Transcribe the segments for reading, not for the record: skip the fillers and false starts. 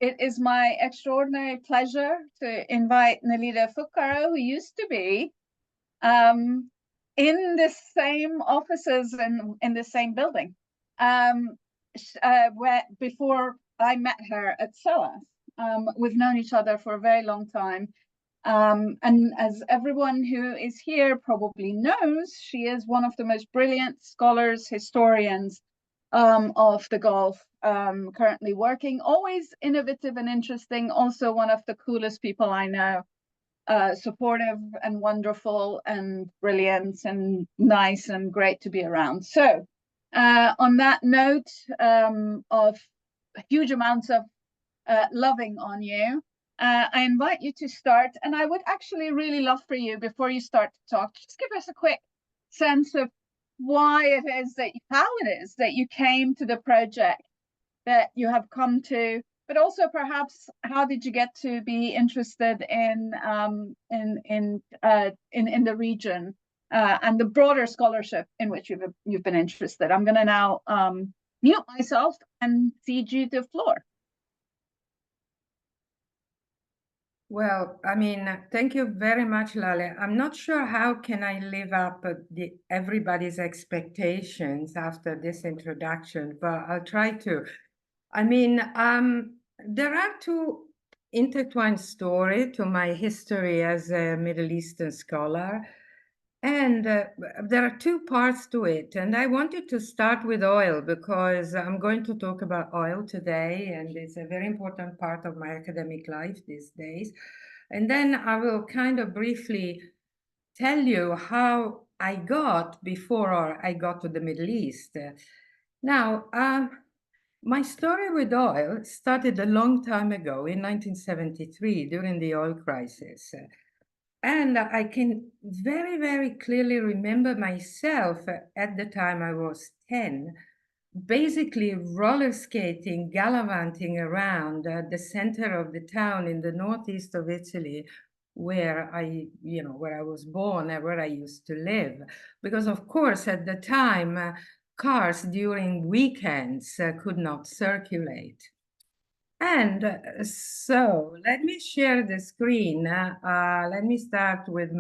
it is my extraordinary pleasure to invite Nelida Fuccaro, who used to be in the same offices and in the same building before I met her at SOAS. We've known each other for a very long time. And as everyone who is here probably knows, she is one of the most brilliant scholars, historians of the Gulf, currently working, always innovative and interesting, also one of the coolest people I know, supportive and wonderful and brilliant and nice and great to be around. So on that note of huge amounts of loving on you, I invite you to start, and I would actually really love for you, before you start to talk, just give us a quick sense of how it is that you came to the project that you have come to, but also perhaps how did you get to be interested in the region and the broader scholarship in which you've been interested. I'm going to now mute myself and cede you the floor. Well, I mean, thank you very much, Lale. I'm not sure how can I live up to everybody's expectations after this introduction, but I'll try to. I mean, there are two intertwined stories to my history as a Middle Eastern scholar. And there are two parts to it. And I wanted to start with oil because I'm going to talk about oil today, and it's a very important part of my academic life these days. And then I will kind of briefly tell you how I got before I got to the Middle East. Now, my story with oil started a long time ago in 1973 during the oil crisis. And I can very, very clearly remember myself at the time I was 10, basically roller skating, gallivanting around the center of the town in the northeast of Italy, where where I was born and where I used to live. Because of course, at the time, cars during weekends could not circulate. And so let me share the screen. Let me start with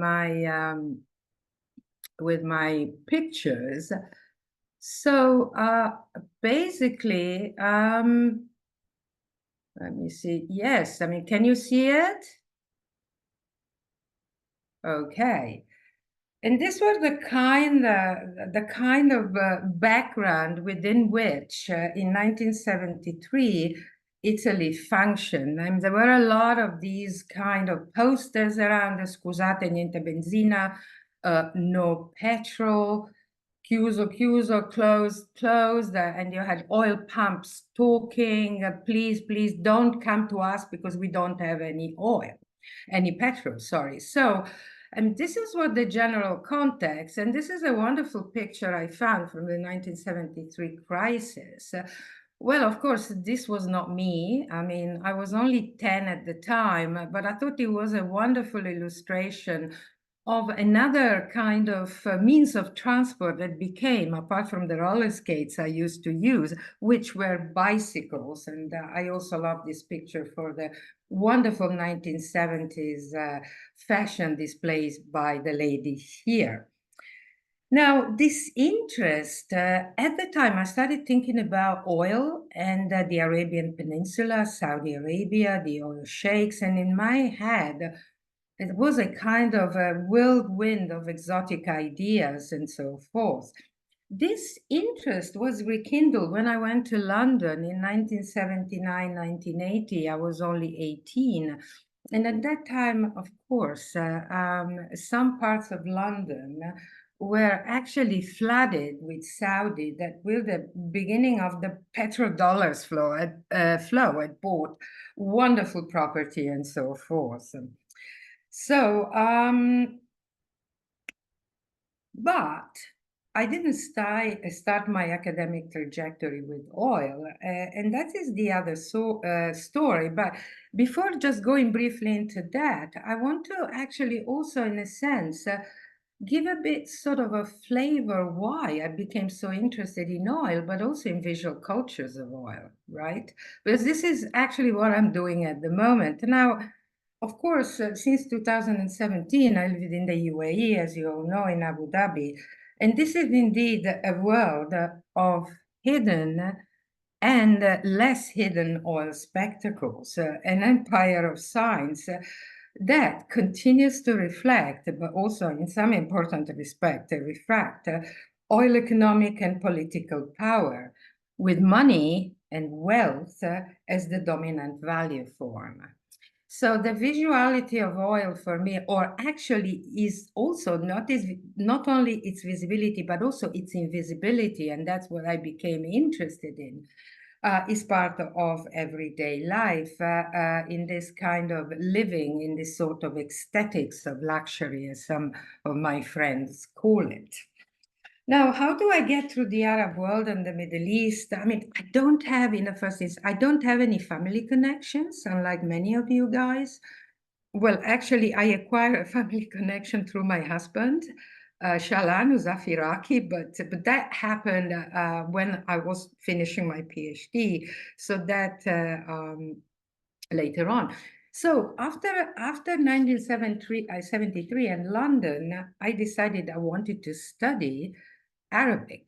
my pictures. So basically, let me see. Yes, I mean, can you see it? Okay. And this was the kind of background within which, in 1973, Italy functioned. I mean, there were a lot of these kind of posters around, scusate niente benzina, no petrol, chiuso, chiuso, closed, closed, and you had oil pumps talking, please, please don't come to us because we don't have any petrol, sorry. So, and this is what the general context, and this is a wonderful picture I found from the 1973 crisis. Well, of course, this was not me. I mean, I was only 10 at the time, but I thought it was a wonderful illustration of another kind of means of transport that became, apart from the roller skates I used to use, which were bicycles. And I also love this picture for the wonderful 1970s fashion displays by the lady here. Now, this interest, at the time, I started thinking about oil and the Arabian Peninsula, Saudi Arabia, the oil sheikhs, and in my head, it was a kind of a whirlwind of exotic ideas and so forth. This interest was rekindled when I went to London in 1979, 1980. I was only 18. And at that time, of course, some parts of London were actually flooded with Saudi that with the beginning of the petrodollars flow had bought wonderful property and so forth. So, but I didn't start my academic trajectory with oil, and that is the other story. But before just going briefly into that, I want to actually also, in a sense, give a bit sort of a flavor why I became so interested in oil, but also in visual cultures of oil, right? Because this is actually what I'm doing at the moment. Now, of course, since 2017, I lived in the UAE, as you all know, in Abu Dhabi. And this is indeed a world of hidden and less hidden oil spectacles, an empire of science that continues to reflect, but also in some important respect, refract oil economic and political power, with money and wealth as the dominant value form. So the visuality of oil for me, or actually is also not only its visibility, but also its invisibility, and that's what I became interested in, is part of everyday life in this kind of living, in this sort of ecstatics of luxury, as some of my friends call it. Now, how do I get through the Arab world and the Middle East? I mean, I don't have, in the first instance, I don't have any family connections, unlike many of you guys. Well, actually, I acquired a family connection through my husband, Shalan, who's Afiraki, but that happened when I was finishing my PhD, so that later on. So after 1973 in London, I decided I wanted to study Arabic,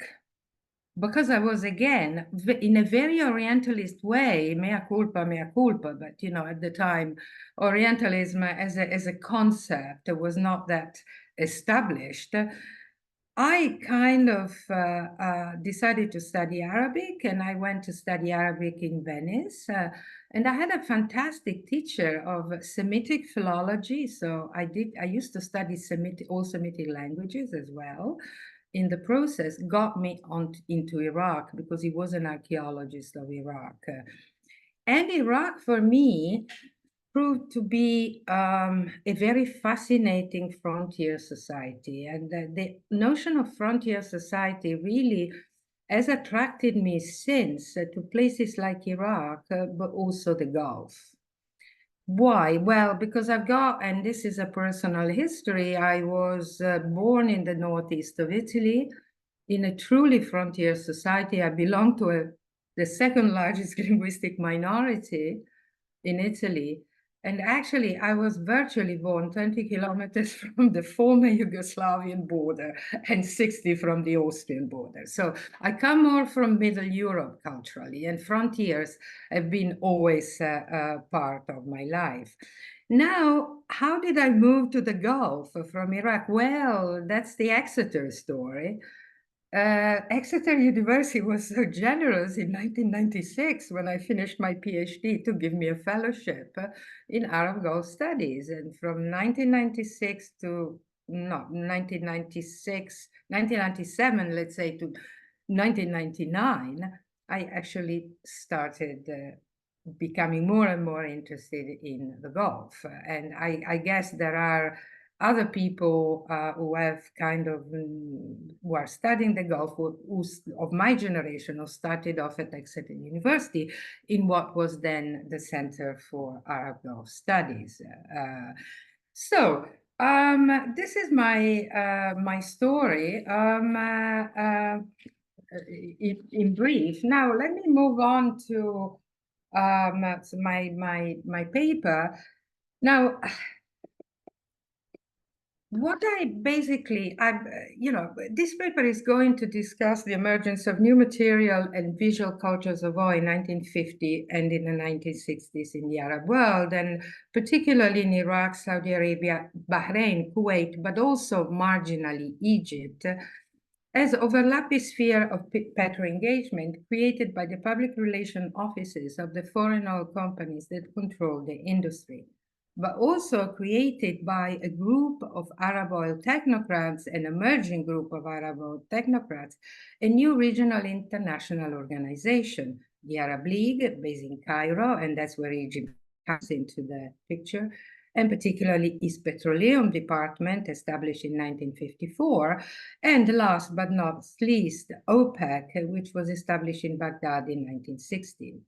because I was, again, in a very Orientalist way, mea culpa, but, you know, at the time, Orientalism as a concept was not that established. I kind of decided to study Arabic, and I went to study Arabic in Venice. And I had a fantastic teacher of Semitic philology. So I used to study all Semitic languages as well. In the process, got me into Iraq, because he was an archaeologist of Iraq. And Iraq, for me, proved to be a very fascinating frontier society. And the notion of frontier society really has attracted me since to places like Iraq, but also the Gulf. Why? Well, because I've got, and this is a personal history, I was born in the northeast of Italy in a truly frontier society. I belong to the second largest linguistic minority in Italy. And actually, I was virtually born 20 kilometers from the former Yugoslavian border and 60 from the Austrian border. So I come more from Middle Europe culturally, and frontiers have been always part of my life. Now, how did I move to the Gulf from Iraq? Well, that's the Exeter story. Exeter University was so generous in 1996 when I finished my PhD to give me a fellowship in Arab Gulf Studies. And from 1996 to, no, 1997, let's say, to 1999, I actually started becoming more and more interested in the Gulf. And I guess there are other people who have kind of, who are studying the Gulf, of my generation, who started off at Exeter University in what was then the Center for Arab Gulf Studies. So this is my story in brief. Now let me move on to my paper. Now, what this paper is going to discuss the emergence of new material and visual cultures of oil in 1950 and in the 1960s in the Arab world, and particularly in Iraq, Saudi Arabia, Bahrain, Kuwait, but also marginally Egypt, as overlapping sphere of petro-engagement created by the public relation offices of the foreign oil companies that control the industry, but also created by a group of Arab oil technocrats, an emerging group of Arab oil technocrats, a new regional international organization, the Arab League, based in Cairo, and that's where Egypt comes into the picture, and particularly its petroleum department, established in 1954, and last but not least, OPEC, which was established in Baghdad in 1960.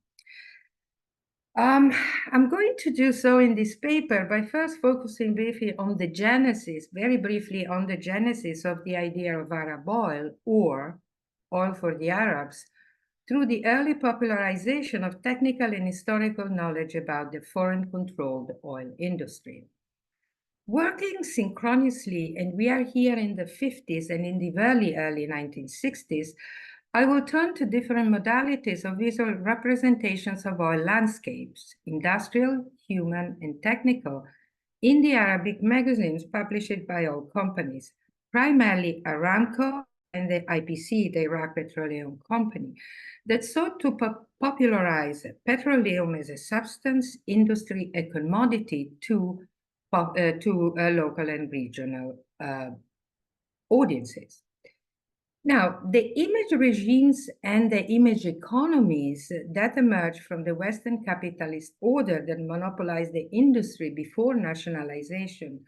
I'm going to do so in this paper by first focusing briefly on the genesis, very briefly on the genesis of the idea of Arab oil, or oil for the Arabs, through the early popularization of technical and historical knowledge about the foreign-controlled oil industry. Working synchronously, and we are here in the 50s and in the very early 1960s, I will turn to different modalities of visual representations of oil landscapes, industrial, human, and technical, in the Arabic magazines published by oil companies, primarily Aramco and the IPC, the Iraq Petroleum Company, that sought to popularize petroleum as a substance, industry, a commodity to local and regional audiences. Now, the image regimes and the image economies that emerged from the Western capitalist order that monopolized the industry before nationalization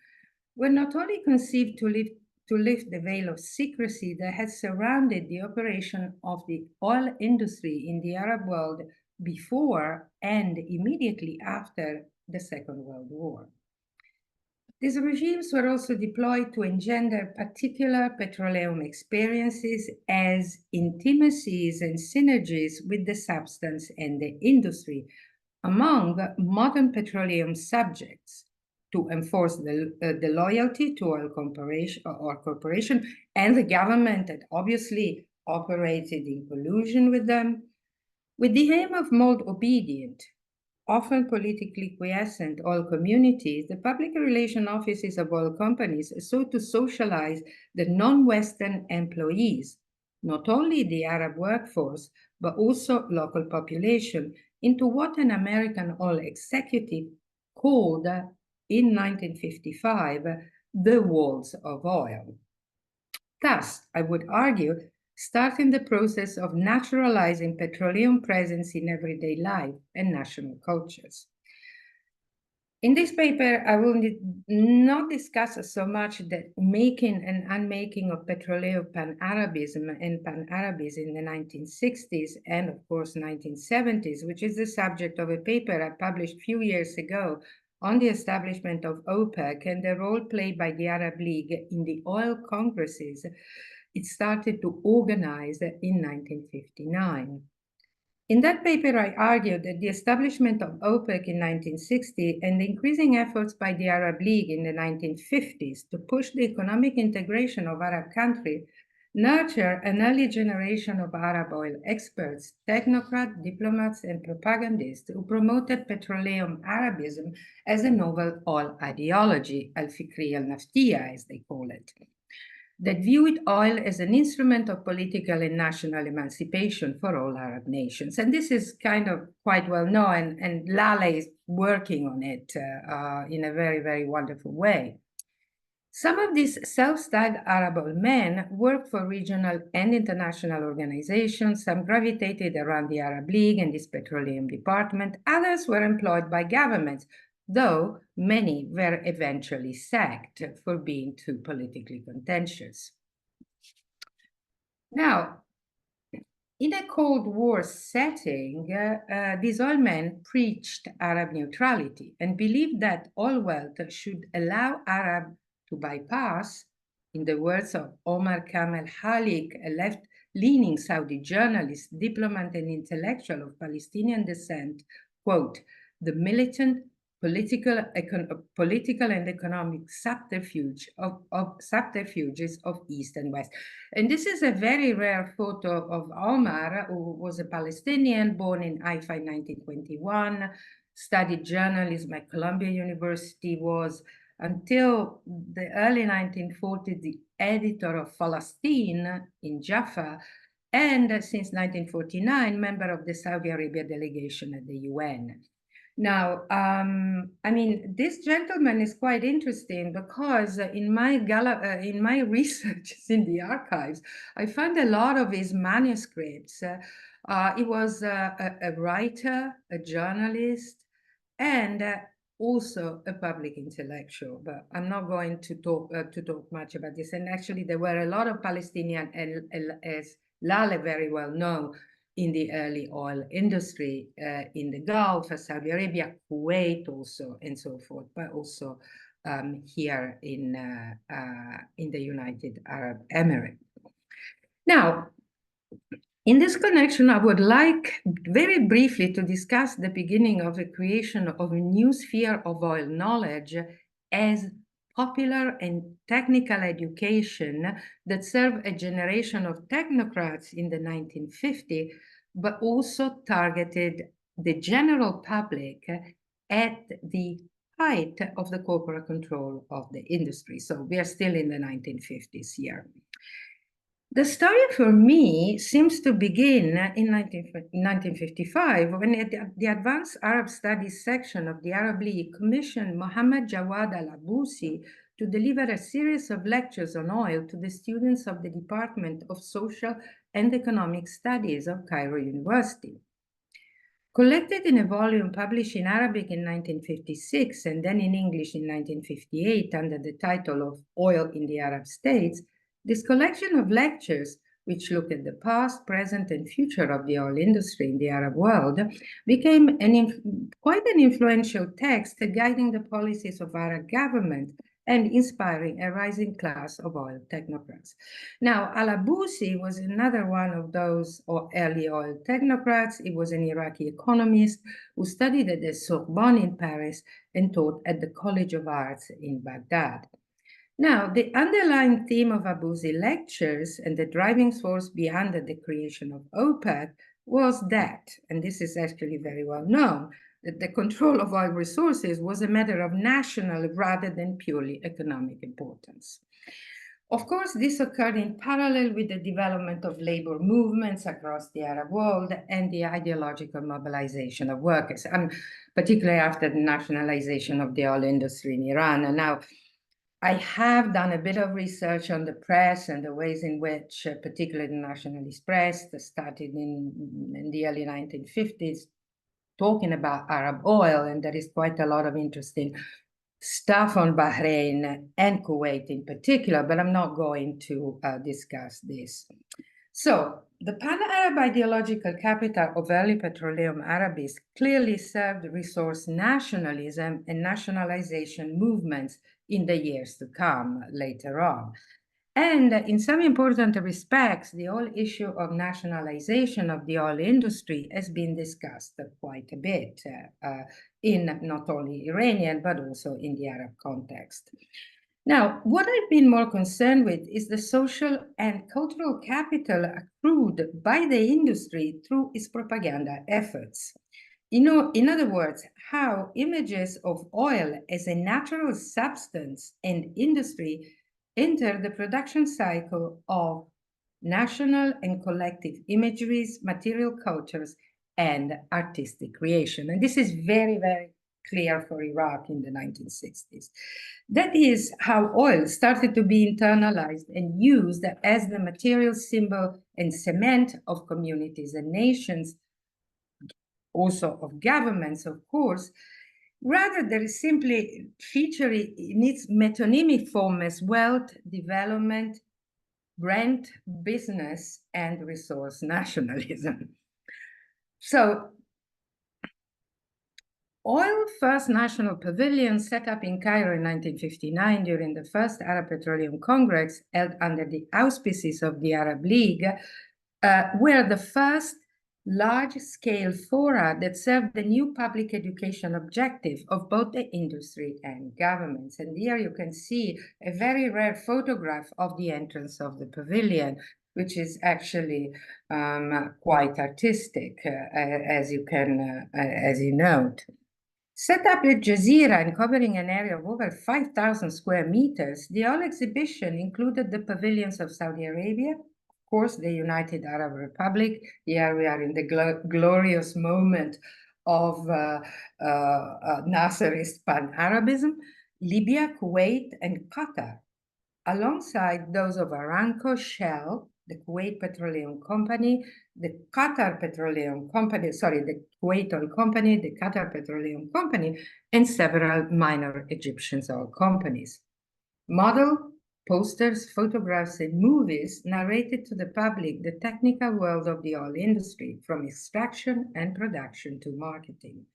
were not only conceived to lift the veil of secrecy that had surrounded the operation of the oil industry in the Arab world before and immediately after the Second World War. These regimes were also deployed to engender particular petroleum experiences as intimacies and synergies with the substance and the industry among modern petroleum subjects, to enforce the loyalty to oil corporation and the government that obviously operated in collusion with them, with the aim of mold obedient, often politically quiescent oil communities. The public relations offices of oil companies sought to socialize the non-Western employees, not only the Arab workforce, but also local population, into what an American oil executive called in 1955 the walls of oil. Thus, I would argue, starting the process of naturalizing petroleum presence in everyday life and national cultures. In this paper, I will not discuss so much the making and unmaking of petroleum pan-Arabism and pan-Arabism in the 1960s and, of course, 1970s, which is the subject of a paper I published a few years ago on the establishment of OPEC and the role played by the Arab League in the oil congresses it started to organize in 1959. In that paper, I argued that the establishment of OPEC in 1960 and the increasing efforts by the Arab League in the 1950s to push the economic integration of Arab countries nurture an early generation of Arab oil experts, technocrats, diplomats, and propagandists who promoted petroleum Arabism as a novel oil ideology, al-Fikriya al-Naftiya, as they call it, that viewed oil as an instrument of political and national emancipation for all Arab nations. And this is kind of quite well known, and Lale is working on it in a very, very wonderful way. Some of these self-styled Arab oil men worked for regional and international organizations. Some gravitated around the Arab League and its petroleum department. Others were employed by governments, though many were eventually sacked for being too politically contentious. Now, in a Cold War setting, these oil men preached Arab neutrality and believed that oil wealth should allow Arab to bypass, in the words of Omar Kamel Halik, a left-leaning Saudi journalist, diplomat, and intellectual of Palestinian descent, quote, the militant political and economic subterfuges of East and West. And this is a very rare photo of Omar, who was a Palestinian born in Haifa in 1921, studied journalism at Columbia University, was until the early 1940s the editor of Palestine in Jaffa, and since 1949, member of the Saudi Arabia delegation at the UN. Now, I mean, this gentleman is quite interesting because in my research in the archives, I found a lot of his manuscripts. He was a writer, a journalist, and also a public intellectual. But I'm not going to talk much about this. And actually, there were a lot of Palestinian, as Lale very well knows, in the early oil industry in the Gulf, Saudi Arabia, Kuwait also, and so forth, but also here in the United Arab Emirates. Now, in this connection, I would like very briefly to discuss the beginning of the creation of a new sphere of oil knowledge as popular and technical education that served a generation of technocrats in the 1950s, but also targeted the general public at the height of the corporate control of the industry. So we are still in the 1950s here. The story for me seems to begin in 1955 when the Advanced Arab Studies section of the Arab League commissioned Mohammad Jawad al-Abusi to deliver a series of lectures on oil to the students of the Department of Social and Economic Studies of Cairo University. Collected in a volume published in Arabic in 1956 and then in English in 1958 under the title of Oil in the Arab States, this collection of lectures, which look at the past, present, and future of the oil industry in the Arab world, became quite an influential text guiding the policies of Arab government and inspiring a rising class of oil technocrats. Now, al-Abusi was another one of those early oil technocrats. He was an Iraqi economist who studied at the Sorbonne in Paris and taught at the College of Arts in Baghdad. Now, the underlying theme of Abusi lectures and the driving force behind the creation of OPEC was that, and this is actually very well known, that the control of oil resources was a matter of national rather than purely economic importance. Of course, this occurred in parallel with the development of labor movements across the Arab world and the ideological mobilization of workers, particularly after the nationalization of the oil industry in Iran. And now, I have done a bit of research on the press and the ways in which, particularly the nationalist press, that started in the early 1950s, talking about Arab oil, and there is quite a lot of interesting stuff on Bahrain and Kuwait in particular, but I'm not going to discuss this. So, the pan-Arab ideological capital of early petroleum Arabs clearly served resource nationalism and nationalization movements in the years to come later on. And in some important respects, the whole issue of nationalization of the oil industry has been discussed quite a bit in not only Iranian, but also in the Arab context. Now, what I've been more concerned with is the social and cultural capital accrued by the industry through its propaganda efforts. In other words, how images of oil as a natural substance and industry enter the production cycle of national and collective imageries, material cultures, and artistic creation. And this is very, very clear for Iraq in the 1960s. That is how oil started to be internalized and used as the material symbol and cement of communities and nations, also of governments, of course, rather than simply featuring in its metonymic form as wealth, development, rent, business, and resource nationalism. So, Oil First National Pavilion, set up in Cairo in 1959 during the first Arab Petroleum Congress held under the auspices of the Arab League, were the first large-scale fora that served the new public education objective of both the industry and governments. And here you can see a very rare photograph of the entrance of the pavilion, which is actually quite artistic, as you note. Set up at Jazeera and covering an area of over 5,000 square meters, the whole exhibition included the pavilions of Saudi Arabia, of course, the United Arab Republic. Here we are in the glorious moment of Nasserist pan-Arabism, Libya, Kuwait, and Qatar, alongside those of Aramco, Shell, the Kuwait Petroleum Company, the Qatar Petroleum Company, the Kuwait Oil Company, the Qatar Petroleum Company, and several minor Egyptian oil companies. Model posters, photographs, and movies narrated to the public the technical world of the oil industry, from extraction and production to marketing.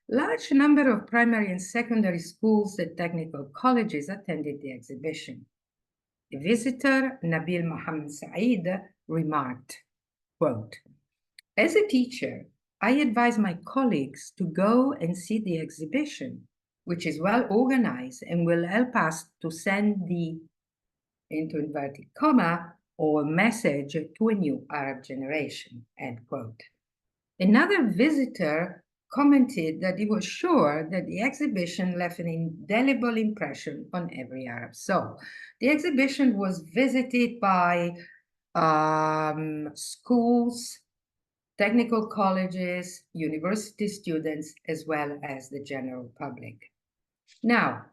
Large number of primary and secondary schools and technical colleges attended the exhibition. The visitor, Nabil Mohammed Saeed, remarked, quote, "As a teacher, I advise my colleagues to go and see the exhibition, which is well organized and will help us to send the, into inverted comma, or message to a new Arab generation," end quote. Another visitor commented that he was sure that the exhibition left an indelible impression on every Arab soul. The exhibition was visited by schools, technical colleges, university students, as well as the general public. Now,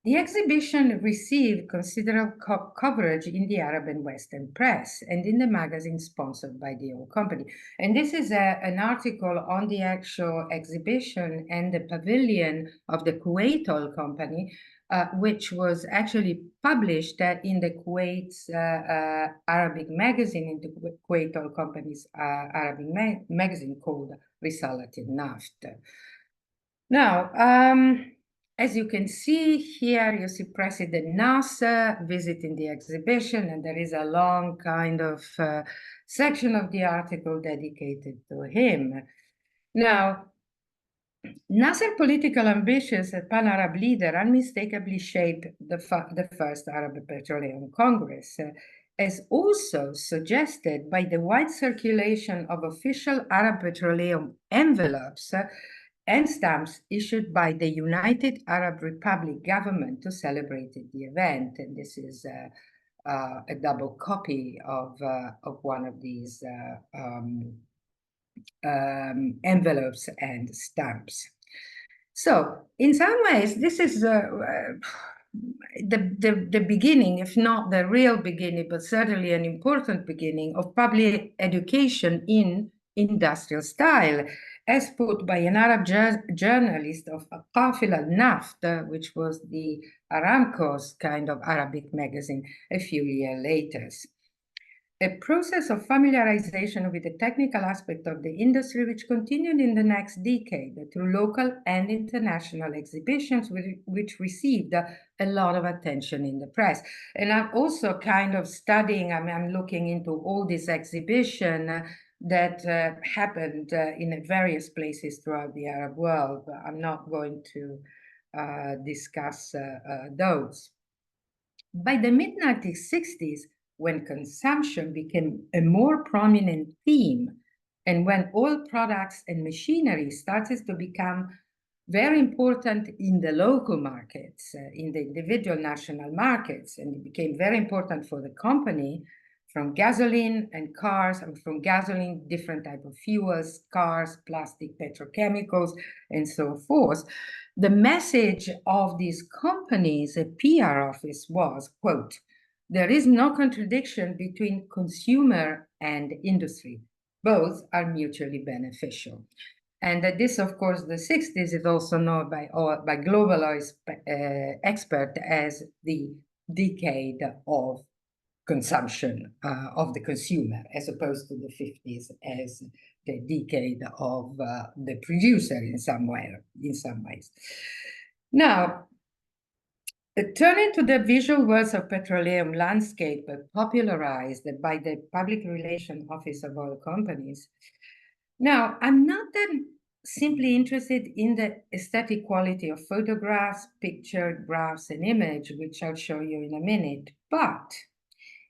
the exhibition received considerable coverage in the Arab and Western press and in the magazine sponsored by the oil company. And this is an article on the actual exhibition and the pavilion of the Kuwait Oil Company, which was actually published in the Kuwait's Arabic magazine, in the Kuwait Oil Company's Arabic magazine called Risalat al-Naft. Now, as you can see here, you see President Nasser visiting the exhibition, and there is a long kind of section of the article dedicated to him. Now, Nasser's political ambitions as pan-Arab leader unmistakably shaped the first Arab Petroleum Congress, as also suggested by the wide circulation of official Arab petroleum envelopes and stamps issued by the United Arab Republic government to celebrate the event. And this is a double copy of one of these envelopes and stamps. So in some ways, this is the beginning, if not the real beginning, but certainly an important beginning of public education in industrial style, as put by an Arab journalist of Qafil al-Naft, which was the Aramco's kind of Arabic magazine a few years later. A process of familiarization with the technical aspect of the industry, which continued in the next decade through local and international exhibitions, which received a lot of attention in the press. And I'm also kind of studying, I'm looking into all this exhibition that happened in various places throughout the Arab world, but I'm not going to discuss those. By the mid-1960s, when consumption became a more prominent theme, and when oil products and machinery started to become very important in the local markets, in the individual national markets, and it became very important for the company, from gasoline and cars, and from gasoline, different type of fuels, cars, plastic, petrochemicals, and so forth. The message of these companies, a PR office, was, quote, "There is no contradiction between consumer and industry. Both are mutually beneficial." And this, of course, the 60s is also known by global oil experts as the decade of consumption of the consumer, as opposed to the 50s as the decade of the producer in some ways. Now, turning to the visual words of petroleum landscape popularized by the Public Relations Office of Oil Companies. Now, I'm not that simply interested in the aesthetic quality of photographs, picture, graphs, and image, which I'll show you in a minute, but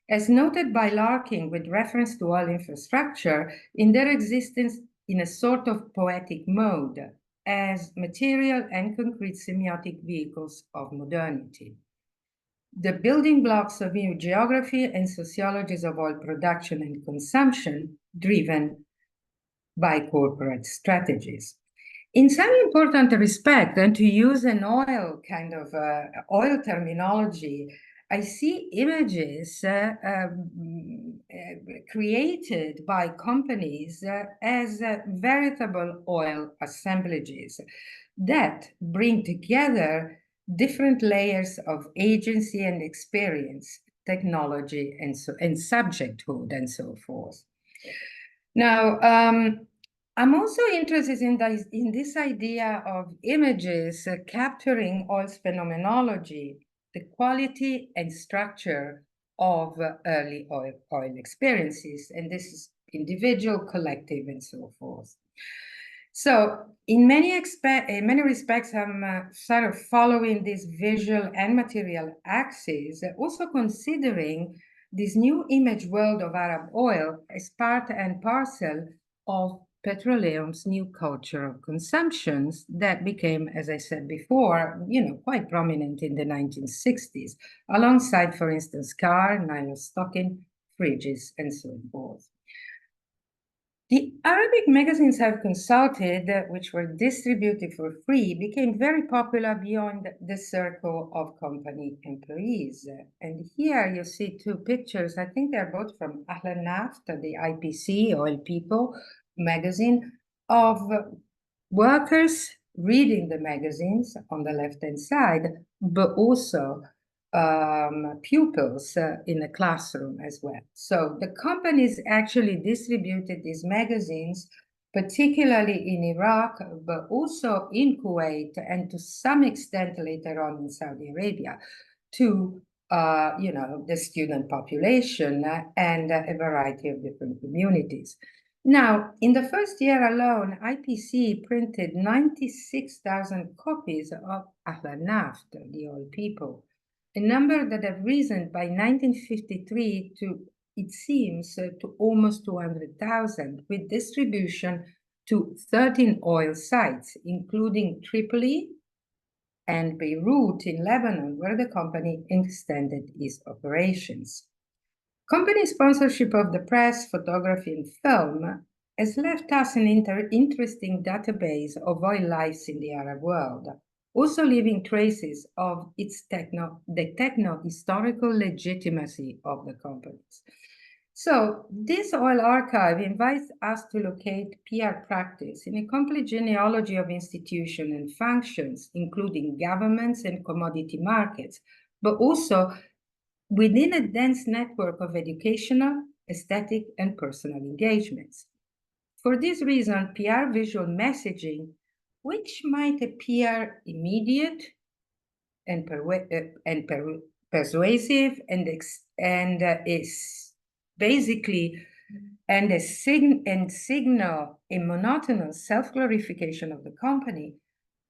as noted by Larkin with reference to oil infrastructure, in their existence in a sort of poetic mode, as material and concrete semiotic vehicles of modernity. The building blocks of new geography and sociologies of oil production and consumption driven by corporate strategies. In some important respect, and to use an oil kind of oil terminology, I see images created by companies as veritable oil assemblages that bring together different layers of agency and experience, technology, and subjecthood, and so forth. Now, I'm also interested in this idea of images capturing oil's phenomenology, the quality and structure of early oil experiences, and this is individual, collective, and so forth. So in many respects, I'm sort of following this visual and material axis, also considering this new image world of Arab oil as part and parcel of petroleum's new culture of consumptions that became, as I said before, quite prominent in the 1960s, alongside, for instance, car, nylon stocking, fridges, and so forth. The Arabic magazines I've consulted, which were distributed for free, became very popular beyond the circle of company employees. And here you see two pictures. I think they're both from Ahlan Naft, the IPC, Oil People magazine, of workers reading the magazines on the left-hand side, but also pupils in the classroom as well. So the companies actually distributed these magazines, particularly in Iraq, but also in Kuwait, and to some extent later on in Saudi Arabia, to the student population and a variety of different communities. Now, in the first year alone, IPC printed 96,000 copies of Ahlan Naft, the Oil People, a number that have risen by 1953 to, it seems, to almost 200,000, with distribution to 13 oil sites, including Tripoli and Beirut in Lebanon, where the company extended its operations. Company sponsorship of the press, photography, and film has left us an interesting database of oil lives in the Arab world, also leaving traces of the techno-historical legitimacy of the companies. So this oil archive invites us to locate PR practice in a complete genealogy of institutions and functions, including governments and commodity markets, but also within a dense network of educational, aesthetic, and personal engagements. For this reason, PR visual messaging, which might appear immediate and persuasive and is basically signal a monotonous self-glorification of the company,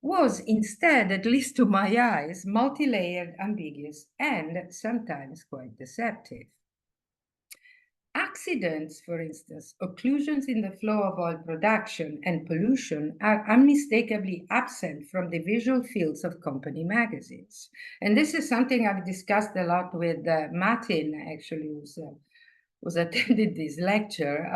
was instead, at least to my eyes, multi-layered, ambiguous, and sometimes quite deceptive. Accidents, for instance, occlusions in the flow of oil production and pollution are unmistakably absent from the visual fields of company magazines. And this is something I've discussed a lot with Martin, actually, who's attended this lecture.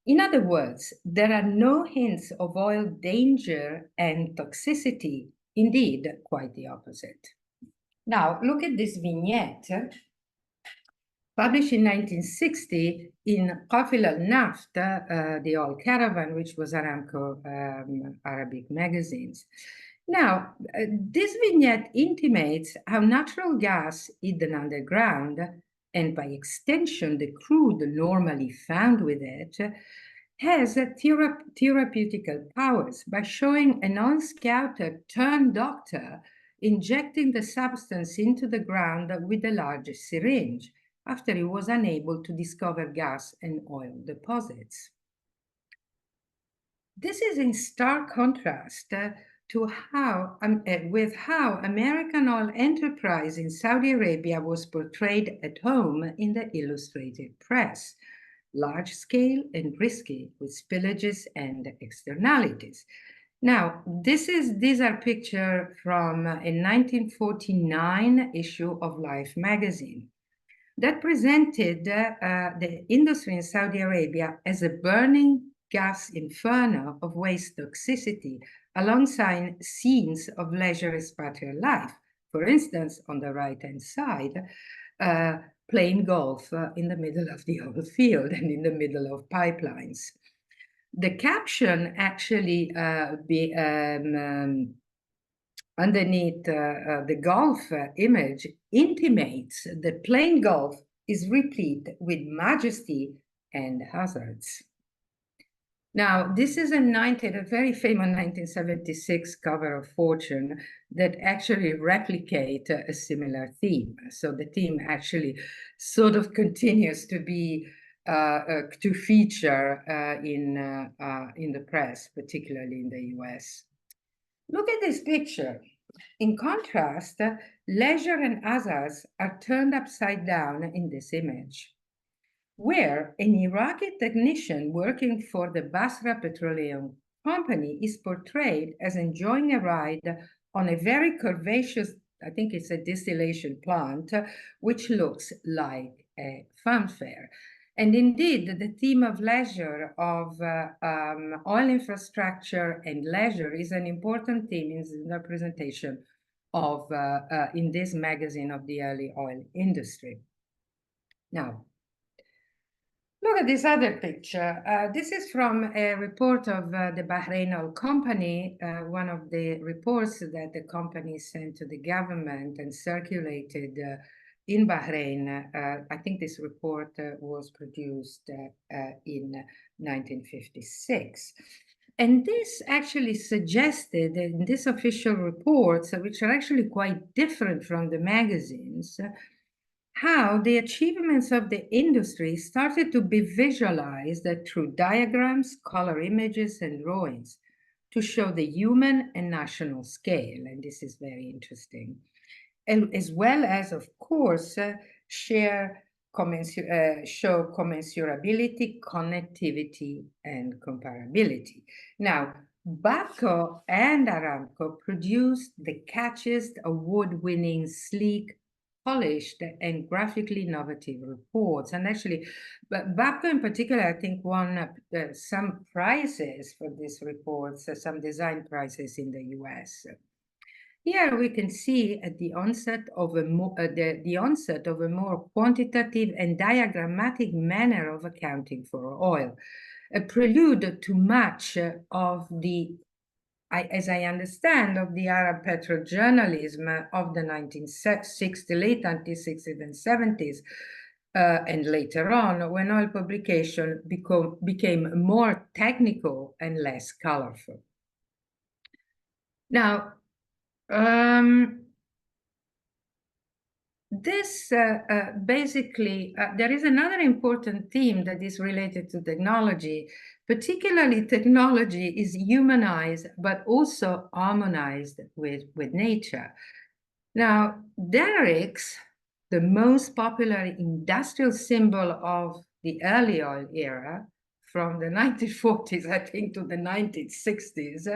In other words, there are no hints of oil danger and toxicity. Indeed, quite the opposite. Now, look at this vignette, published in 1960 in Qafil al-Naft, the oil caravan, which was Aramco Arabic magazines. Now, this vignette intimates how natural gas hidden underground, and by extension the crude normally found with it, has therapeutical powers by showing an oil scouter turned doctor injecting the substance into the ground with a large syringe after he was unable to discover gas and oil deposits. This is in stark contrast with how American oil enterprise in Saudi Arabia was portrayed at home in the illustrated press, large scale and risky, with spillages and externalities. Now, these are pictures from a 1949 issue of Life magazine that presented the industry in Saudi Arabia as a burning gas inferno of waste toxicity alongside scenes of leisure expatriate life. For instance, on the right-hand side, playing golf in the middle of the oil field and in the middle of pipelines. The caption actually underneath the Gulf image intimates that plain Gulf is replete with majesty and hazards. Now, this is a very famous 1976 cover of Fortune that actually replicate a similar theme. So the theme actually sort of continues to be to feature in the press, particularly in the US. Look at this picture. In contrast, leisure and hazards are turned upside down in this image, where an Iraqi technician working for the Basra Petroleum Company is portrayed as enjoying a ride on a very curvaceous, I think it's a distillation plant, which looks like a funfair. And indeed, the theme of leisure, of oil infrastructure and leisure is an important theme in the representation of, in this magazine of the early oil industry. Now, look at this other picture. This is from a report of the Bahrain Oil Company, one of the reports that the company sent to the government and circulated in Bahrain. I think this report was produced in 1956. And this actually suggested in these official reports, which are actually quite different from the magazines, how the achievements of the industry started to be visualized through diagrams, color images, and drawings to show the human and national scale. And this is very interesting. And as well as, of course, show commensurability, connectivity, and comparability. Now, Baco and Aramco produced the catchiest, award-winning, sleek, polished and graphically innovative reports. And actually, Baco in particular, I think, won some prizes for these reports, some design prizes in the US. Here we can see at the onset of a more quantitative and diagrammatic manner of accounting for oil, a prelude to much of the, as I understand, of the Arab petrojournalism of the 1960s, late 1960s and 70s, and later on, when oil publication became more technical and less colorful. Now, basically, there is another important theme that is related to technology. Particularly, technology is humanized, but also harmonized with nature. Now, derricks, the most popular industrial symbol of the early oil era, from the 1940s, I think, to the 1960s,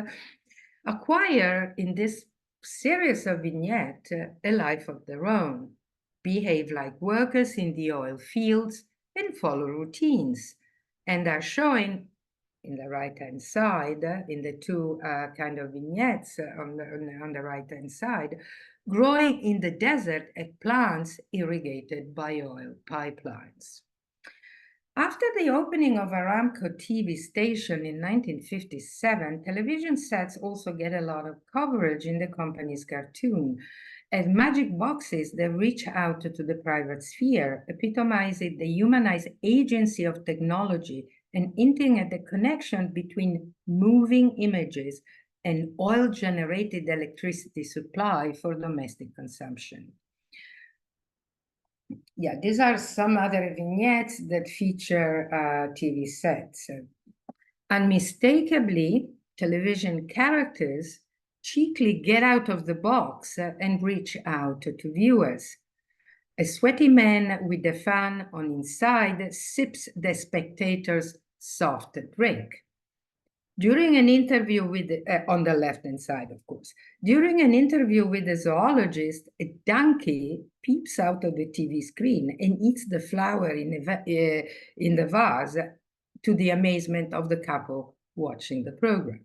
acquire in this series of vignettes a life of their own, behave like workers in the oil fields, and follow routines, and are showing in the right-hand side, in the two kind of vignettes on the right-hand side, growing in the desert at plants irrigated by oil pipelines. After the opening of Aramco TV station in 1957, television sets also get a lot of coverage in the company's cartoon, as magic boxes that reach out to the private sphere, epitomizing the humanized agency of technology and hinting at the connection between moving images and oil-generated electricity supply for domestic consumption. Yeah, these are some other vignettes that feature TV sets. Unmistakably, television characters cheekily get out of the box and reach out to viewers. A sweaty man with a fan on inside sips the spectator's soft drink. During an interview with, on the left-hand side, of course, during an interview with a zoologist, a donkey peeps out of the TV screen and eats the flower in the vase, to the amazement of the couple watching the program.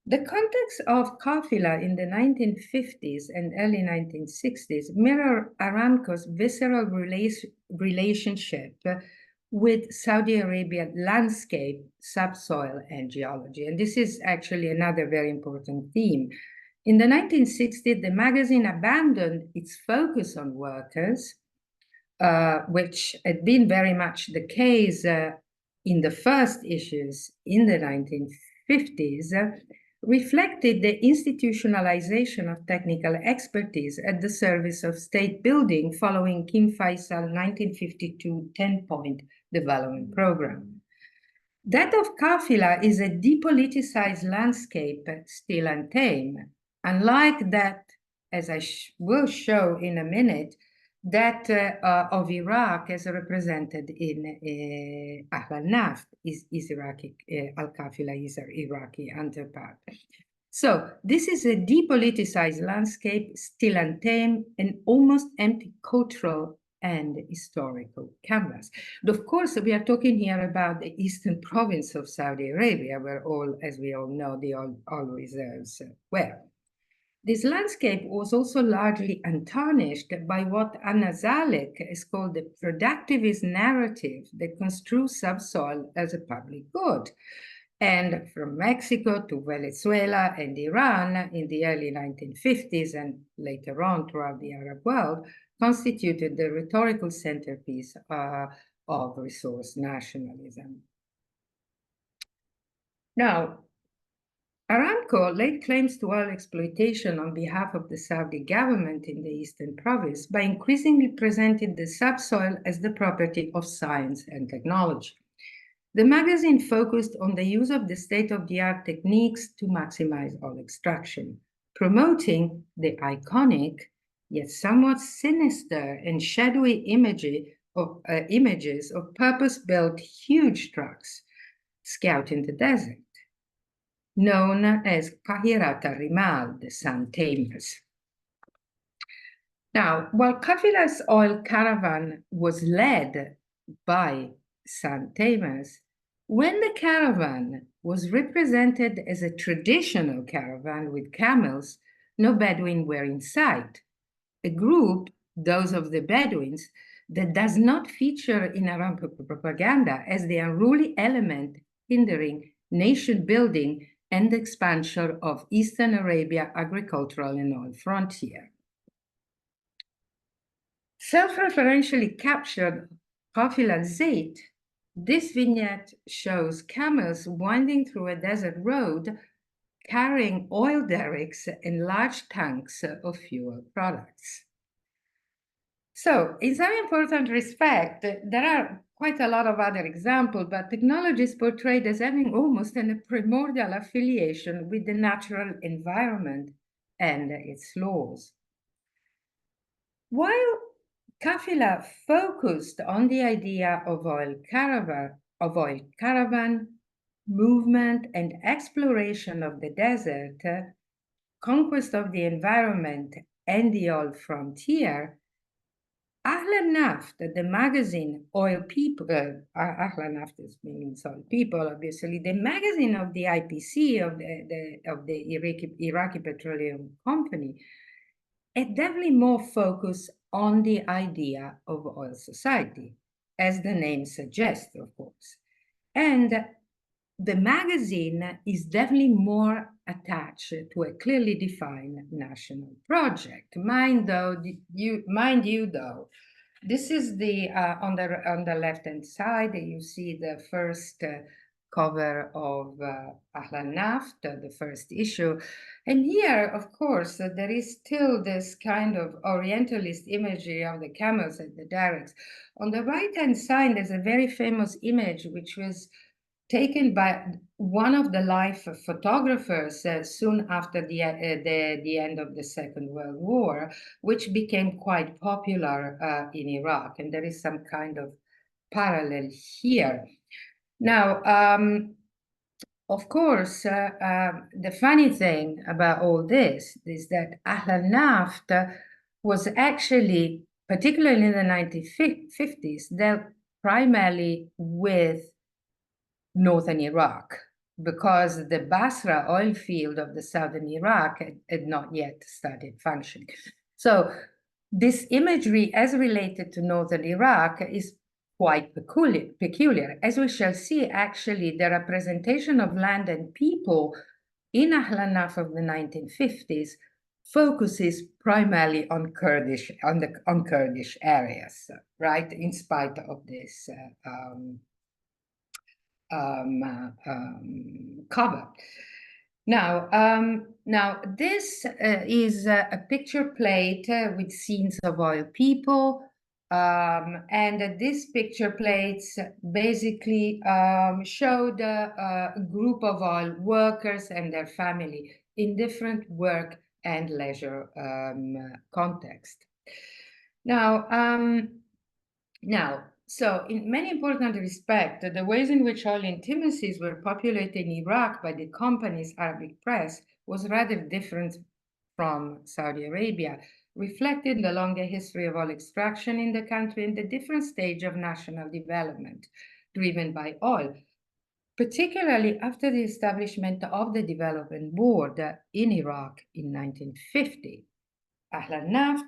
The context of Kafila in the 1950s and early 1960s mirror Aramco's visceral relationship with Saudi Arabia landscape, subsoil, and geology. And this is actually another very important theme. In the 1960s, the magazine abandoned its focus on workers, which had been very much the case in the first issues in the 1950s, reflected the institutionalization of technical expertise at the service of state building following Kim Faisal 1952 10-point development program. That of Kafila is a depoliticized landscape still untamed, unlike that, as I will show in a minute, that of Iraq as represented in Ahl al-Naft is Iraqi, al-Kafila is our Iraqi counterpart. So this is a depoliticized landscape, still untamed, and almost empty cultural and historical canvas. But of course, we are talking here about the eastern province of Saudi Arabia, where all, as we all know, the oil reserves were. This landscape was also largely untarnished by what Anna Zalek has called the productivist narrative that construes subsoil as a public good. And from Mexico to Venezuela and Iran in the early 1950s and later on throughout the Arab world constituted the rhetorical centerpiece of resource nationalism. Now, Aramco laid claims to oil exploitation on behalf of the Saudi government in the eastern province by increasingly presenting the subsoil as the property of science and technology. The magazine focused on the use of the state-of-the-art techniques to maximize oil extraction, promoting the iconic, yet somewhat sinister and shadowy images of purpose-built huge trucks scouting the desert, known as Kahirat al-Rimal, the Sun Tamers. Now, while Kafila's oil caravan was led by Sun Tamers, when the caravan was represented as a traditional caravan with camels, no Bedouin were in sight. A group, those of the Bedouins, that does not feature in Aramco propaganda as the unruly element hindering nation building and the expansion of Eastern Arabia agricultural and oil frontier. Self-referentially captured Qafila al-Zayt, this vignette shows camels winding through a desert road carrying oil derricks and large tanks of fuel products. So, in some important respect, there are quite a lot of other examples, but technology is portrayed as having almost a primordial affiliation with the natural environment and its laws. While Kafila focused on the idea of oil caravan, movement and exploration of the desert, conquest of the environment and the oil frontier, Ahl al-Naft, the magazine Oil People, Ahl al-Naft means oil people, obviously, the magazine of the IPC, of the Iraqi Petroleum Company, it definitely more focused on the idea of oil society, as the name suggests, of course. And the magazine is definitely more attached to a clearly defined national project. Mind you, though, this is the on the left-hand side, you see the first cover of Ahl al-Naft, the first issue. And here, of course, there is still this kind of Orientalist imagery of the camels and the derricks. On the right-hand side, there's a very famous image which was taken by one of the life photographers soon after the end of the Second World War, which became quite popular in Iraq. And there is some kind of parallel here. Now, of course, the funny thing about all this is that Ahl al-Naft was actually, particularly in the 1950s, dealt primarily with northern Iraq, because the Basra oil field of the southern Iraq had not yet started functioning. So this imagery as related to northern Iraq is quite peculiar. As we shall see, actually, the representation of land and people in Ahlanaf of the 1950s focuses primarily on Kurdish areas, right? In spite of this cover. Now this is a picture plate with scenes of oil people, and these picture plates basically showed a group of oil workers and their family in different work and leisure context. So in many important respects, the ways in which oil intimacies were populated in Iraq by the company's Arabic press was rather different from Saudi Arabia, reflected the longer history of oil extraction in the country and the different stage of national development driven by oil, particularly after the establishment of the Development Board in Iraq in 1950. Ahlanaf,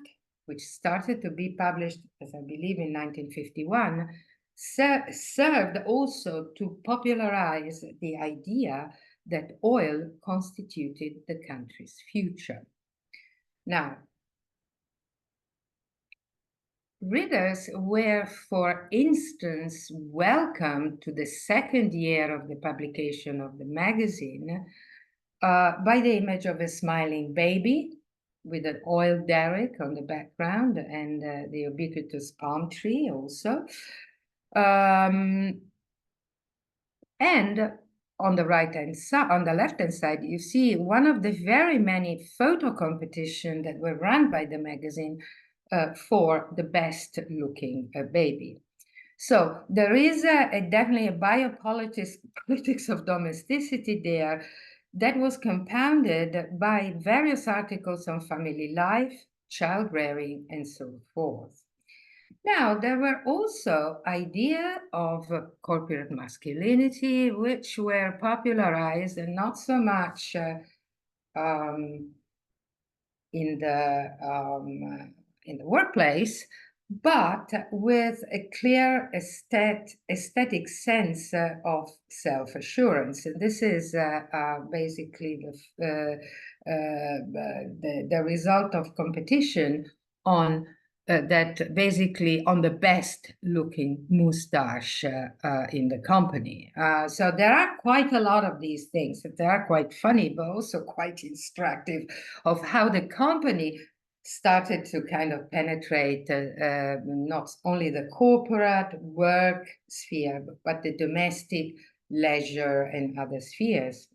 which started to be published, as I believe, in 1951, served also to popularize the idea that oil constituted the country's future. Now, readers were, for instance, welcomed to the second year of the publication of the magazine by the image of a smiling baby with an oil derrick on the background and the ubiquitous palm tree also. And on the right-hand side, on the left-hand side, you see one of the very many photo competitions that were run by the magazine for the best-looking baby. So there is definitely a biopolitics of domesticity there that was compounded by various articles on family life, child rearing, and so forth. Now, there were also ideas of corporate masculinity, which were popularized and not so much in the workplace, but with a clear aesthetic sense of self-assurance. And this is basically the result of competition on that basically on the best looking mustache in the company. So there are quite a lot of these things that are quite funny, but also quite instructive of how the company started to kind of penetrate not only the corporate work sphere, but the domestic, leisure, and other spheres.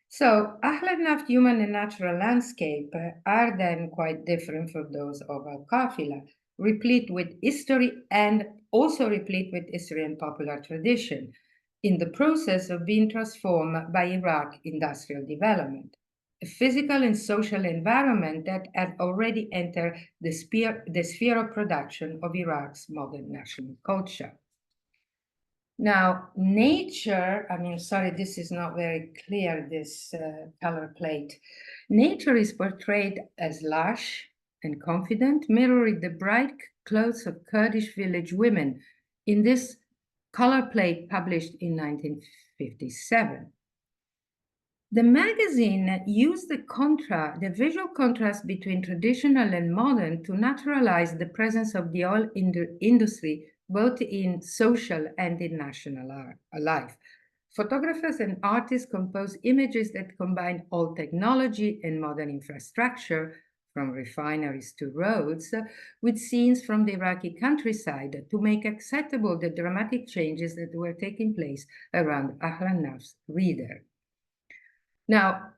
So Ahlanaf human and natural landscape are then quite different from those of Al-Qafila, replete with history and also replete with history and popular tradition in the process of being transformed by Iraq industrial development, a physical and social environment that had already entered the sphere of production of Iraq's modern national culture. Now, nature, sorry, this is not very clear, this color plate. Nature is portrayed as lush and confident, mirroring the bright clothes of Kurdish village women in this color plate published in 1957. The magazine used the visual contrast between traditional and modern to naturalize the presence of the oil industry both in social and in national life. Photographers and artists compose images that combine old technology and modern infrastructure, from refineries to roads, with scenes from the Iraqi countryside to make acceptable the dramatic changes that were taking place around Ahlanaf's reader. Now,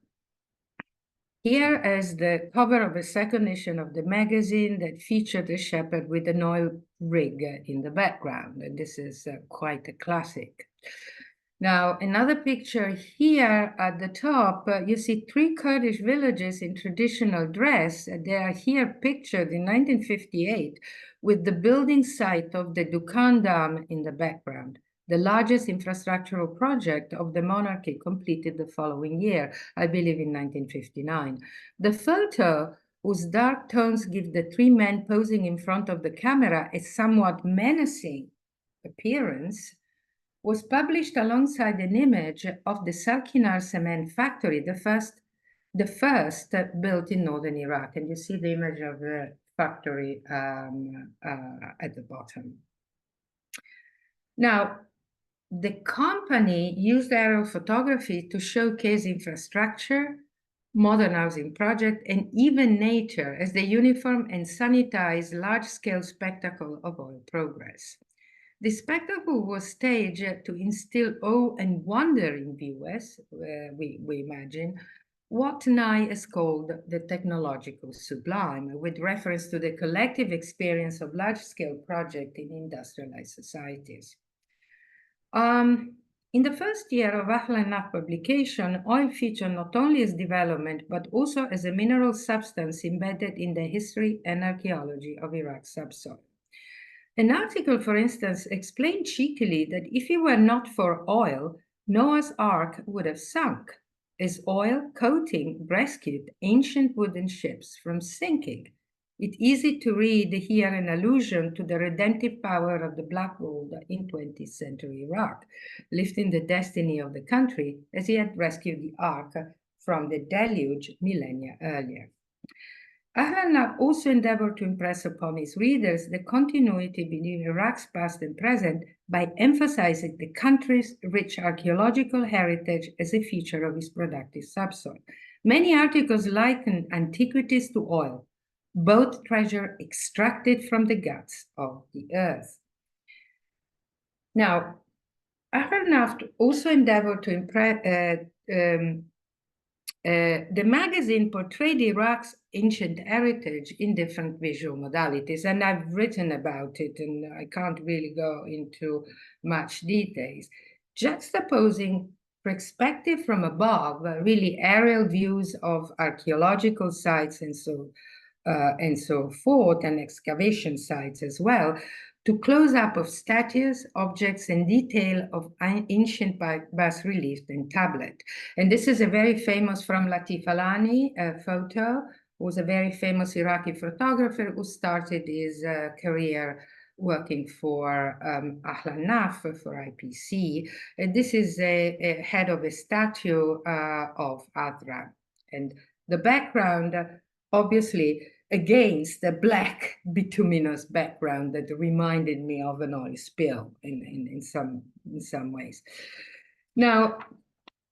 here is the cover of a second issue of the magazine that featured a shepherd with an oil rig in the background. And this is quite a classic. Now, another picture here at the top, you see 3 Kurdish villages in traditional dress. They are here pictured in 1958 with the building site of the Dukan Dam in the background, the largest infrastructural project of the monarchy completed the following year, I believe in 1959. The photo, whose dark tones give the 3 men posing in front of the camera a somewhat menacing appearance, was published alongside an image of the Salkinar cement factory, the first built in northern Iraq. And you see the image of the factory at the bottom. Now, the company used aerial photography to showcase infrastructure, modern housing project, and even nature as the uniform and sanitized large-scale spectacle of oil progress. The spectacle was staged to instill awe and wonder in viewers, we imagine, what Nye has called the technological sublime, with reference to the collective experience of large-scale projects in industrialized societies. In the first year of Ahlanaf publication, oil featured not only as development, but also as a mineral substance embedded in the history and archaeology of Iraq's subsoil. An article, for instance, explained cheekily that if it were not for oil, Noah's Ark would have sunk, as oil coating rescued ancient wooden ships from sinking. It's easy to read here an allusion to the redemptive power of the Black Gold in 20th century Iraq, lifting the destiny of the country as he had rescued the Ark from the deluge millennia earlier. Ahlanaf also endeavored to impress upon his readers the continuity between Iraq's past and present by emphasizing the country's rich archaeological heritage as a feature of its productive subsoil. Many articles liken antiquities to oil, both treasure extracted from the guts of the earth. Now, Ahlanaf also endeavored to impress the magazine portrayed Iraq's ancient heritage in different visual modalities, and I've written about it, and I can't really go into much details. Juxtaposing perspective from above, really aerial views of archaeological sites and so forth, and excavation sites as well, to close-up of statues, objects, and detail of ancient bas-relief and tablet. And this is a very famous from Latif Alani photo, who was a very famous Iraqi photographer who started his career working for Ahlanaf for IPC. And this is a head of a statue of Adra. And the background, obviously, against the black bituminous background that reminded me of an oil spill in some ways. Now,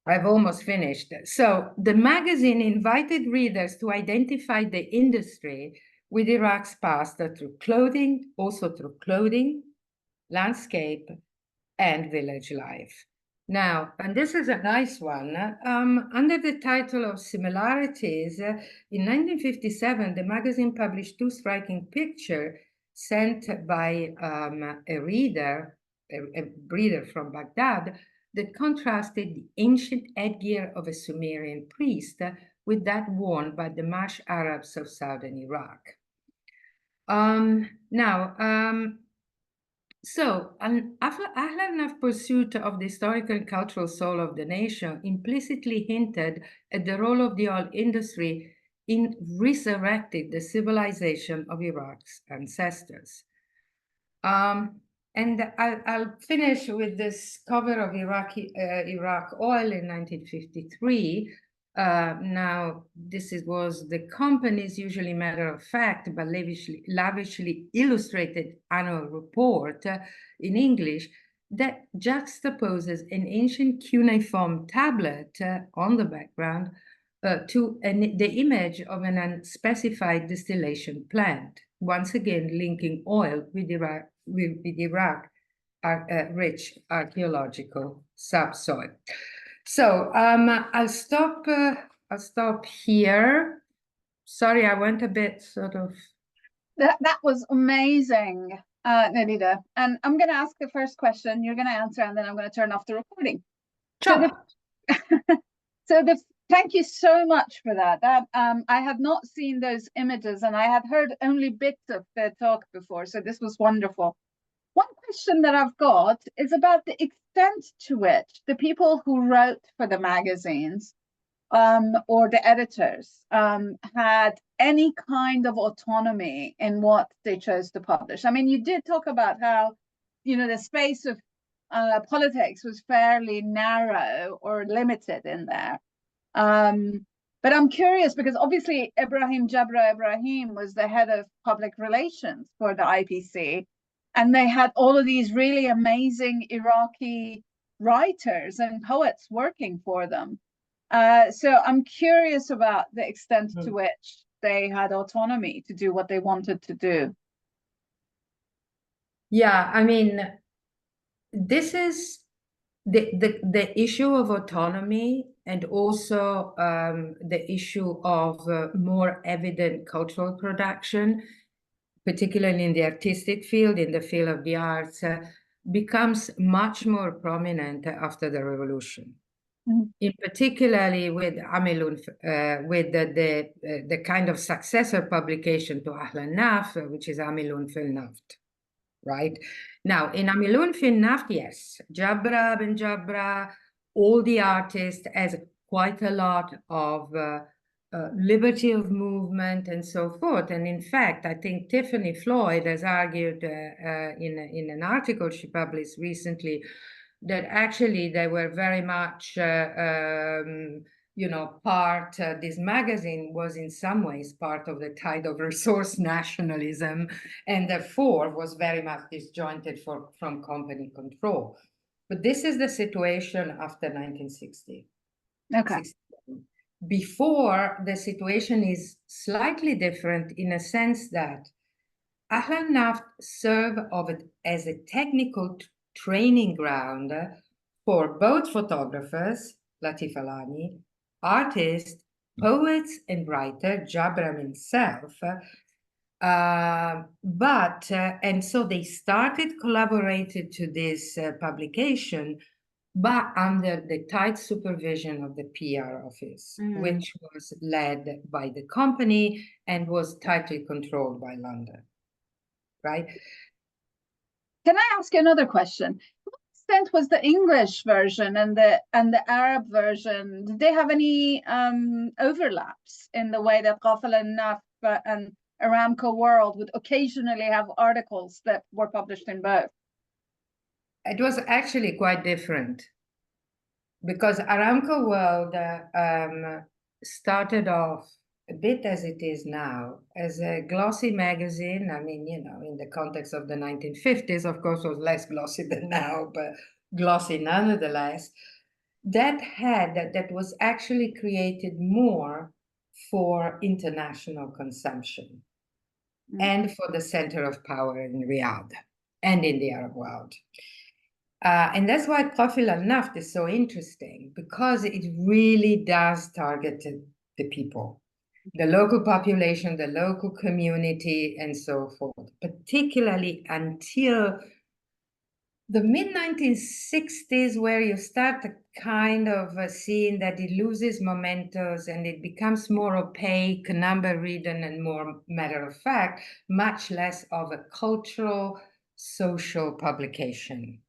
I've almost finished. So the magazine invited readers to identify the industry with Iraq's past through clothing, landscape, and village life. Now, and this is a nice one, under the title of Similarities, in 1957, the magazine published two striking pictures sent by a reader from Baghdad that contrasted the ancient headgear of a Sumerian priest with that worn by the marsh Arabs of southern Iraq. So, Ahlanaf's pursuit of the historical and cultural soul of the nation implicitly hinted at the role of the oil industry in resurrecting the civilization of Iraq's ancestors. And I'll finish with this cover of Iraq Oil in 1953. Now, this was the company's usually matter of fact, but lavishly illustrated annual report in English that juxtaposes an ancient cuneiform tablet on the background to the image of an unspecified distillation plant, once again linking oil with Iraq's rich archaeological subsoil. So I'll stop here. Sorry, I went a bit sort of. That was amazing, Nelida. And I'm going to ask the first question. You're going to answer, and then I'm going to turn off the recording. Sure. Thank you so much for that. I had not seen those images, and I had heard only bits of their talk before. So this was wonderful. One question that I've got is about the extent to which the people who wrote for the magazines or the editors had any kind of autonomy in what they chose to publish. I mean, you did talk about how, the space of politics was fairly narrow or limited in there. But I'm curious because obviously Ibrahim Jabra Ibrahim was the head of public relations for the IPC, and they had all of these really amazing Iraqi writers and poets working for them. So I'm curious about the extent to which they had autonomy to do what they wanted to do. Yeah, I mean, this is the issue of autonomy, and also the issue of more evident cultural production, particularly in the artistic field, in the field of the arts, becomes much more prominent after the revolution. In particularly with Amilun, with the kind of successor publication to Ahlan Naf, which is Amilun fil Naft. Right now, in Amilun fil Naft, yes, Jabra bin Jabra, all the artists, has quite a lot of liberty of movement and so forth. And in fact, I think Tiffany Floyd has argued in an article she published recently that actually they were very much, this magazine was in some ways part of the tide of resource nationalism, and therefore was very much disjointed from company control. But this is the situation after 1960. Okay. Before, the situation is slightly different in a sense that Ahlan Naft served as a technical training ground for both photographers, Latif Alani, artists, poets, and writer, Jabra himself. And so they started collaborated to this publication, but under the tight supervision of the PR office, which was led by the company and was tightly controlled by London. Right? Can I ask you another question? To what extent was the English version and the Arab version, did they have any overlaps in the way that Ghafala Naf and Aramco World would occasionally have articles that were published in both? It was actually quite different, because Aramco World started off a bit as it is now, as a glossy magazine. I mean, in the context of the 1950s, of course, was less glossy than now, but glossy nonetheless. That was actually created more for international consumption and for the center of power in Riyadh and in the Arab world. And that's why Qafil al-Naft is so interesting, because it really does target the people, the local population, the local community, and so forth, particularly until the mid-1960s, where you start kind of seeing that it loses momentum and it becomes more opaque, number-ridden, and more matter-of-fact, much less of a cultural, social publication.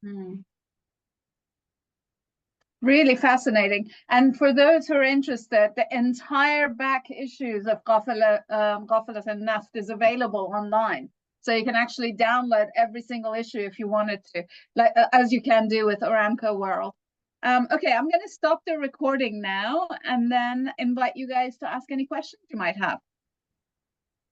Really fascinating. And for those who are interested, the entire back issues of Ghafalat al-Naft is available online. So you can actually download every single issue if you wanted to, like as you can do with Aramco World. Okay, I'm going to stop the recording now and then invite you guys to ask any questions you might have.